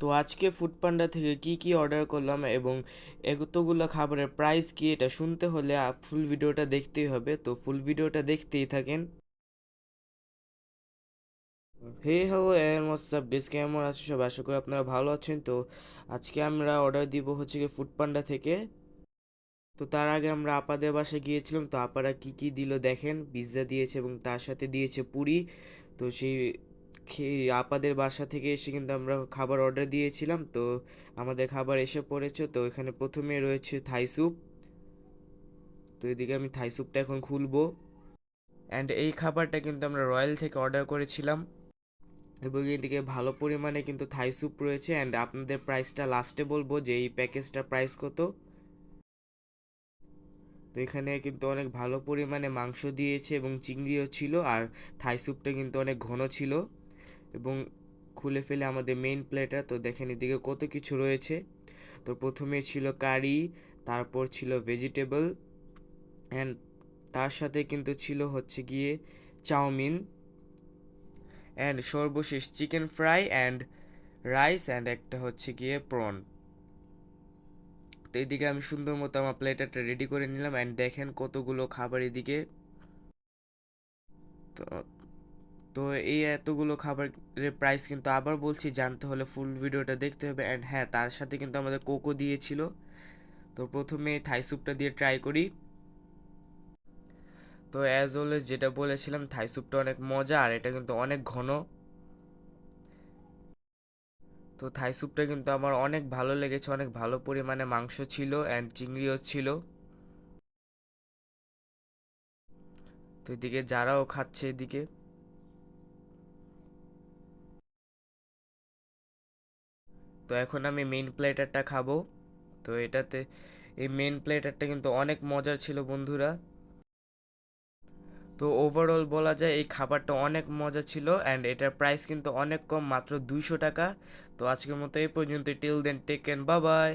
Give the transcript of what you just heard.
তো আজকে ফুড পান্ডা থেকে কি কি অর্ডার করলাম এবং এতগুলো খাবারের প্রাইস কি এটা শুনতে হলে ফুল ভিডিওটা দেখতেই হবে, তো ফুল ভিডিওটা দেখতেই থাকেন। Hey hello and what's up base, কেমন আছো সব? আশা করি আপনারা ভালো আছেন। তো আজকে আমরা অর্ডার দিব হচ্ছে কি ফুড পান্ডা থেকে। তো তার আগে আমরা আপাদের বাসায় গিয়েছিলাম, তো আপারা কি কি দিল দেখেন। পিৎজা দিয়েছে এবং তার সাথে দিয়েছে পুরি। তো সেই খেয়ে আপাদের বাসা থেকে এসে কিন্তু আমরা খাবার অর্ডার দিয়েছিলাম, তো আমাদের খাবার এসে পড়েছে। তো এখানে প্রথমে রয়েছে থাই স্যুপ। তো এদিকে আমি থাই স্যুপটা এখন খুলবো। অ্যান্ড এই খাবারটা কিন্তু আমরা রয়্যাল থেকে অর্ডার করেছিলাম এবং এদিকে ভালো পরিমাণে কিন্তু থাই স্যুপ রয়েছে। অ্যান্ড আপনাদের প্রাইসটা লাস্টে বলবো যে এই প্যাকেজটার প্রাইস কত। তো এখানে কিন্তু অনেক ভালো পরিমাণে মাংস দিয়েছে এবং চিংড়িও ছিল, আর থাই স্যুপটা কিন্তু অনেক ঘন ছিল। এবং খুলে ফেলে আমাদের মেইন প্লেটার, তো দেখেন এদিকে কত কিছু রয়েছে। তো প্রথমে ছিল কারি, তারপর ছিল ভেজিটেবল, অ্যান্ড তার সাথে কিন্তু ছিল হচ্ছে গিয়ে চাউমিন, অ্যান্ড সর্বশেষ chicken fry and rice, and একটা হচ্ছে গিয়ে প্রন। তো এদিকে আমি সুন্দর মতো আমার প্লেটারটা রেডি করে নিলাম, অ্যান্ড দেখেন কতগুলো খাবার এদিকে। তো তো এই এতগুলো খাবারের প্রাইস কিন্তু আবার বলছি, জানতে হলে ফুল ভিডিওটা দেখতে হবে। অ্যান্ড হ্যাঁ, তার সাথে কিন্তু আমাদের কোকো দিয়েছিল। তো প্রথমে থাই স্যুপটা দিয়ে ট্রাই করি। তো অ্যাজ অলওয়েজ যেটা বলেছিলাম, থাই স্যুপটা অনেক মজা আর এটা কিন্তু অনেক ঘন। তো থাই স্যুপটা কিন্তু আমার অনেক ভালো লেগেছে, অনেক ভালো পরিমাণে মাংস ছিল অ্যান্ড চিংড়িও ছিল। তো এদিকে যারাও খাচ্ছে এদিকে। তো এখন আমি মেইন প্লেটারটা খাবো। তো এটাতে এই মেইন প্লেটারটা কিন্তু অনেক মজার ছিল বন্ধুরা। তো ওভারঅল বলা যায় এই খাবারটা অনেক মজা ছিল, অ্যান্ড এটার প্রাইস কিন্তু অনেক কম, মাত্র 200 টাকা। তো আজকের মতো এই পর্যন্ত, till then take care, bye by.